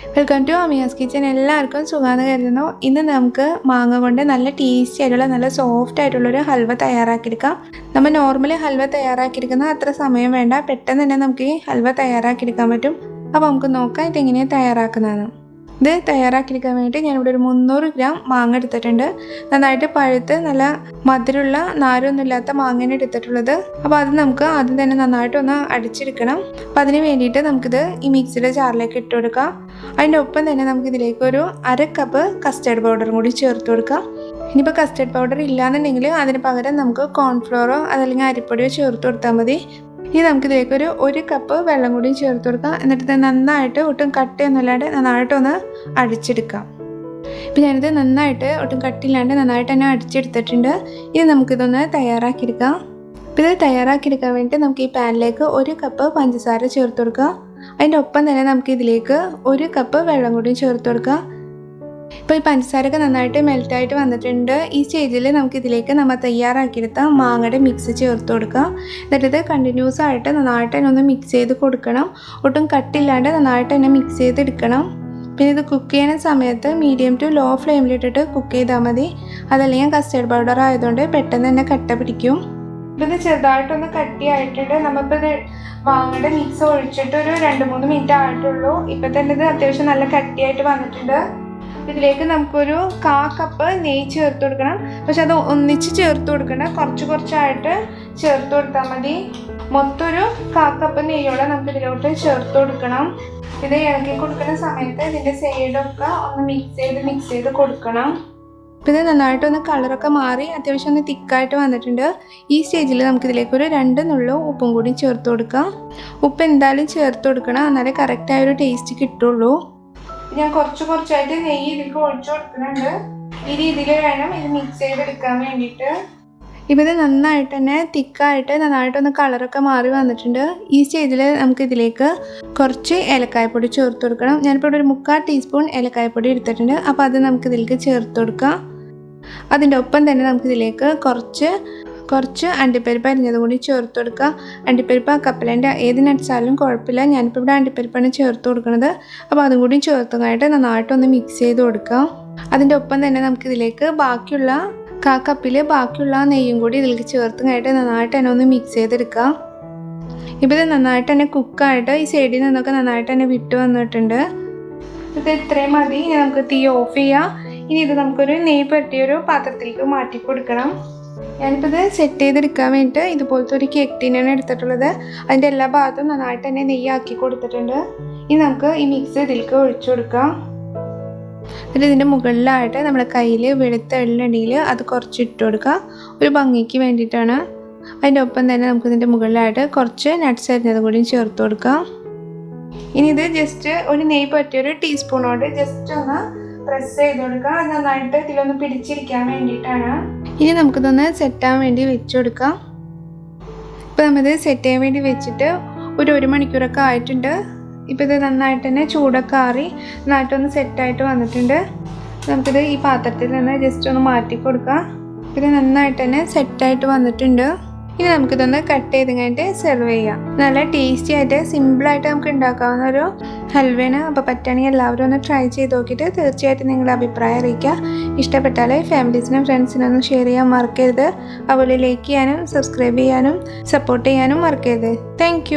Welcome to Amiyas kitchen. എല്ലാവർക്കും സുഖാന്ന് കരുതുന്നു. ഇന്ന് നമുക്ക് മാങ്ങ കൊണ്ട് നല്ല ടേസ്റ്റി ആയിട്ടുള്ള നല്ല സോഫ്റ്റ് ആയിട്ടുള്ളൊരു ഹൽവ തയ്യാറാക്കിയെടുക്കാം. നമ്മൾ നോർമലി ഹൽവ തയ്യാറാക്കിയെടുക്കുന്ന അത്ര സമയം വേണ്ട, പെട്ടെന്ന് തന്നെ നമുക്ക് ഈ ഹൽവ തയ്യാറാക്കിയെടുക്കാൻ പറ്റും. അപ്പോൾ നമുക്ക് നോക്കാം ഇതെങ്ങനെയാണ് തയ്യാറാക്കുന്നതെന്ന്. ഇത് തയ്യാറാക്കിയെടുക്കാൻ വേണ്ടിയിട്ട് ഞാനിവിടെ ഒരു 300 ഗ്രാം മാങ്ങ എടുത്തിട്ടുണ്ട്. നന്നായിട്ട് പഴുത്ത് നല്ല മധുരമുള്ള നാരൊന്നും ഇല്ലാത്ത മാങ്ങയാണ് എടുത്തിട്ടുള്ളത്. അപ്പോൾ അത് നമുക്ക് ആദ്യം തന്നെ നന്നായിട്ടൊന്ന് അടിച്ചെടുക്കണം. അപ്പോൾ അതിന് വേണ്ടിയിട്ട് നമുക്കിത് ഈ മിക്സിയുടെ ജാറിലേക്ക് ഇട്ട് കൊടുക്കാം. അതിൻ്റെ ഒപ്പം തന്നെ നമുക്കിതിലേക്ക് ഒരു 1/2 കപ്പ് കസ്റ്റർഡ് പൗഡറും കൂടി ചേർത്ത് കൊടുക്കാം. ഇനിയിപ്പോൾ കസ്റ്റർഡ് പൗഡർ ഇല്ലയെന്നുണ്ടെങ്കിൽ അതിന് പകരം നമുക്ക് കോൺഫ്ലോറോ അതല്ലെങ്കിൽ അരിപ്പൊടിയോ ചേർത്ത് കൊടുത്താൽ മതി. ഇനി നമുക്കിതിലേക്ക് ഒരു 1 കപ്പ് വെള്ളം കൂടി ചേർത്ത് കൊടുക്കാം. എന്നിട്ട് നന്നായിട്ട് ഒട്ടും കട്ടിയൊന്നുമില്ലാണ്ട് നന്നായിട്ടൊന്ന് അടിച്ചെടുക്കാം. ഇപ്പം ഞാനിത് നന്നായിട്ട് ഒട്ടും കട്ടിയില്ലാണ്ട് നന്നായിട്ട് തന്നെ അടിച്ചെടുത്തിട്ടുണ്ട്. ഇനി നമുക്കിതൊന്ന് തയ്യാറാക്കിയെടുക്കാം. അപ്പോൾ ഇത് തയ്യാറാക്കിയെടുക്കാൻ വേണ്ടി നമുക്ക് ഈ പാനിലേക്ക് 1 കപ്പ് പഞ്ചസാര ചേർത്ത് കൊടുക്കാം. അതിൻ്റെ ഒപ്പം തന്നെ നമുക്കിതിലേക്ക് 1 കപ്പ് വെള്ളം കൂടി ചേർത്ത് കൊടുക്കാം. ഇപ്പോൾ ഈ പഞ്ചസാരയൊക്കെ നന്നായിട്ട് മെൽറ്റായിട്ട് വന്നിട്ടുണ്ട്. ഈ സ്റ്റേജിൽ നമുക്കിതിലേക്ക് നമ്മൾ തയ്യാറാക്കിയെടുത്ത മാങ്ങയുടെ മിക്സ് ചേർത്ത് കൊടുക്കാം. എന്നിട്ട് ഇത് കണ്ടിന്യൂസ് ആയിട്ട് നന്നായിട്ട് തന്നെ ഒന്ന് മിക്സ് ചെയ്ത് കൊടുക്കണം. ഒട്ടും കട്ടില്ലാണ്ട് നന്നായിട്ട് തന്നെ മിക്സ് ചെയ്തെടുക്കണം. പിന്നെ ഇത് കുക്ക് ചെയ്യുന്ന സമയത്ത് മീഡിയം ടു ലോ ഫ്ലെയിമിലിട്ടിട്ട് കുക്ക് ചെയ്താൽ മതി. അതല്ലെങ്കിൽ കസ്റ്റർഡ് പൗഡർ ആയതുകൊണ്ട് പെട്ടെന്ന് തന്നെ കട്ട പിടിക്കും. ഇപ്പോൾ ഇത് ചെറുതായിട്ടൊന്ന് കട്ടിയായിട്ടുണ്ട്. നമ്മളിപ്പോൾ ഇത് മാങ്ങയുടെ മിക്സ് ഒഴിച്ചിട്ട് ഒരു 2-3 മിനിറ്റ് ആയിട്ടുള്ളൂ. ഇപ്പം തന്നെ ഇത് അത്യാവശ്യം നല്ല കട്ടിയായിട്ട് വന്നിട്ടുണ്ട്. ഇതിലേക്ക് നമുക്കൊരു 1/4 കപ്പ് നെയ്യ് ചേർത്ത് കൊടുക്കണം. പക്ഷെ അത് ഒന്നിച്ച് ചേർത്ത് കൊടുക്കണം, കുറച്ചായിട്ട് ചേർത്ത് കൊടുത്താൽ മതി. മൊത്തം ഒരു 1/4 കപ്പ് നെയ്യോടെ നമുക്ക് ഇതിലോട്ട് ചേർത്ത് കൊടുക്കണം. ഇത് ഇളക്കി കൊടുക്കുന്ന സമയത്ത് ഇതിൻ്റെ സൈഡൊക്കെ ഒന്ന് മിക്സ് ചെയ്ത് കൊടുക്കണം. അപ്പോൾ ഇത് നന്നായിട്ടൊന്ന് കളറൊക്കെ മാറി അത്യാവശ്യം ഒന്ന് തിക്കായിട്ട് വന്നിട്ടുണ്ട്. ഈ സ്റ്റേജിൽ നമുക്കിതിലേക്ക് ഒരു 2 നുള്ളു ഉപ്പും കൂടി ചേർത്ത് കൊടുക്കാം. ഉപ്പ് എന്തായാലും ചേർത്ത് കൊടുക്കണം, എന്നാലേ കറക്റ്റായൊരു ടേസ്റ്റ് കിട്ടുള്ളൂ. ഞാൻ കുറച്ചായിട്ട് നെയ്യ് ഇതിലേക്ക് ഒഴിച്ചു കൊടുക്കുന്നുണ്ട്. ഈ രീതിയിൽ വേണം ഇത് മിക്സ് ചെയ്തെടുക്കാൻ വേണ്ടിയിട്ട്. ഇപ്പോൾ ഇത് നന്നായിട്ട് തന്നെ തിക്കായിട്ട് നന്നായിട്ടൊന്ന് കളറൊക്കെ മാറി വന്നിട്ടുണ്ട്. ഈ സ്റ്റേജിൽ നമുക്കിതിലേക്ക് കുറച്ച് ഏലക്കായപ്പൊടി ചേർത്ത് കൊടുക്കണം. ഞാനിപ്പോൾ ഒരു 3/4 ടീസ്പൂൺ ഏലക്കായപ്പൊടി എടുത്തിട്ടുണ്ട്. അപ്പോൾ അത് നമുക്കിതിലേക്ക് ചേർത്ത് കൊടുക്കാം. അതിൻ്റെ ഒപ്പം തന്നെ നമുക്കിതിലേക്ക് കുറച്ച് അണ്ടിപ്പരിപ്പ് അരിഞ്ഞത് കൂടി ചേർത്ത് കൊടുക്കുക. അണ്ടിപ്പരിപ്പ് കപ്പലേൻ്റെ ഏത് നട്ട്സായാലും കുഴപ്പമില്ല. ഞാനിപ്പോൾ ഇവിടെ അണ്ടിപ്പരിപ്പാണ് ചേർത്ത് കൊടുക്കുന്നത്. അപ്പോൾ അതും കൂടി ചേർത്തതായിട്ട് നന്നായിട്ടൊന്ന് മിക്സ് ചെയ്ത് കൊടുക്കാം. അതിൻ്റെ ഒപ്പം തന്നെ നമുക്കിതിലേക്ക് ബാക്കിയുള്ള 1/4 കപ്പിൽ ബാക്കിയുള്ള നെയ്യും കൂടി ഇതിലേക്ക് ചേർത്തതായിട്ട് നന്നായിട്ട് തന്നെ ഒന്ന് മിക്സ് ചെയ്തെടുക്കാം. ഇപ്പോൾ ഇത് നന്നായിട്ട് തന്നെ കുക്കായിട്ട് ഈ സൈഡിൽ നിന്നൊക്കെ നന്നായിട്ട് തന്നെ വിട്ട് വന്നിട്ടുണ്ട്. ഇത് ഇത്രയും മതി. ഇനി നമുക്ക് തീ ഓഫ് ചെയ്യാം. ഇനി ഇത് നമുക്കൊരു നെയ്യ് പറ്റിയൊരു പാത്രത്തിലേക്ക് മാറ്റി കൊടുക്കണം. ഞാനിപ്പോൾ ഇത് സെറ്റ് ചെയ്തെടുക്കാൻ വേണ്ടിയിട്ട് ഇതുപോലത്തെ ഒരു കേക്ക് ടീനാണ് എടുത്തിട്ടുള്ളത്. അതിൻ്റെ എല്ലാ ഭാഗത്തും നന്നായിട്ട് തന്നെ നെയ്യാക്കി കൊടുത്തിട്ടുണ്ട്. ഇനി നമുക്ക് ഈ മിക്സ് ഇതിലേക്ക് ഒഴിച്ചു കൊടുക്കാം. എന്നിട്ട് ഇതിൻ്റെ മുകളിലായിട്ട് നമ്മുടെ കയ്യിൽ വെളുത്ത എള്ളുണ്ടെങ്കിൽ അത് കുറച്ച് ഇട്ട് കൊടുക്കുക, ഒരു ഭംഗിക്ക് വേണ്ടിയിട്ടാണ്. അതിൻ്റെ ഒപ്പം തന്നെ നമുക്ക് ഇതിൻ്റെ മുകളിലായിട്ട് കുറച്ച് നട്ട്സ് അരിഞ്ഞത് കൂടി ചേർത്ത് കൊടുക്കാം. ഇനി ഇത് ജസ്റ്റ് ഒരു നെയ്യ് പറ്റിയൊരു ടീസ്പൂണോട് ജസ്റ്റ് ഒന്ന് പ്രസ് ചെയ്ത് കൊടുക്കുക. അത് നന്നായിട്ട് ഇതിലൊന്ന് പിടിച്ചിരിക്കാൻ വേണ്ടിയിട്ടാണ്. ഇനി നമുക്കിതൊന്ന് സെറ്റാൻ വേണ്ടി വെച്ച് കൊടുക്കാം. ഇപ്പോൾ നമ്മളിത് സെറ്റ് ചെയ്യാൻ വേണ്ടി വെച്ചിട്ട് ഒരു 1 മണിക്കൂറൊക്കെ ആയിട്ടുണ്ട്. ഇപ്പോൾ ഇത് നന്നായിട്ട് തന്നെ ചൂടൊക്കെ ആറി നന്നായിട്ടൊന്ന് സെറ്റായിട്ട് വന്നിട്ടുണ്ട്. നമുക്കിത് ഈ പാത്രത്തിൽ നിന്ന് ജസ്റ്റ് ഒന്ന് മാറ്റി കൊടുക്കാം. ഇത് നന്നായിട്ട് തന്നെ സെറ്റായിട്ട് വന്നിട്ടുണ്ട്. ഇനി നമുക്കിതൊന്ന് കട്ട് ചെയ്ത് കഴിഞ്ഞിട്ട് സെർവ് ചെയ്യാം. നല്ല ടേസ്റ്റി ആയിട്ട് സിമ്പിളായിട്ട് നമുക്ക് ഉണ്ടാക്കാവുന്ന ഒരു ഹൽവയാണ്. അപ്പോൾ പറ്റുകയാണെങ്കിൽ എല്ലാവരും ഒന്ന് ട്രൈ ചെയ്ത് നോക്കിയിട്ട് തീർച്ചയായിട്ടും നിങ്ങളുടെ അഭിപ്രായം അറിയിക്കുക. ഇഷ്ടപ്പെട്ടാൽ ഫാമിലീസിനും ഫ്രണ്ട്സിനും ഒന്നും ഷെയർ ചെയ്യാൻ മറക്കരുത്. അതുപോലെ ലൈക്ക് ചെയ്യാനും സബ്സ്ക്രൈബ് ചെയ്യാനും സപ്പോർട്ട് ചെയ്യാനും മറക്കരുത്. താങ്ക്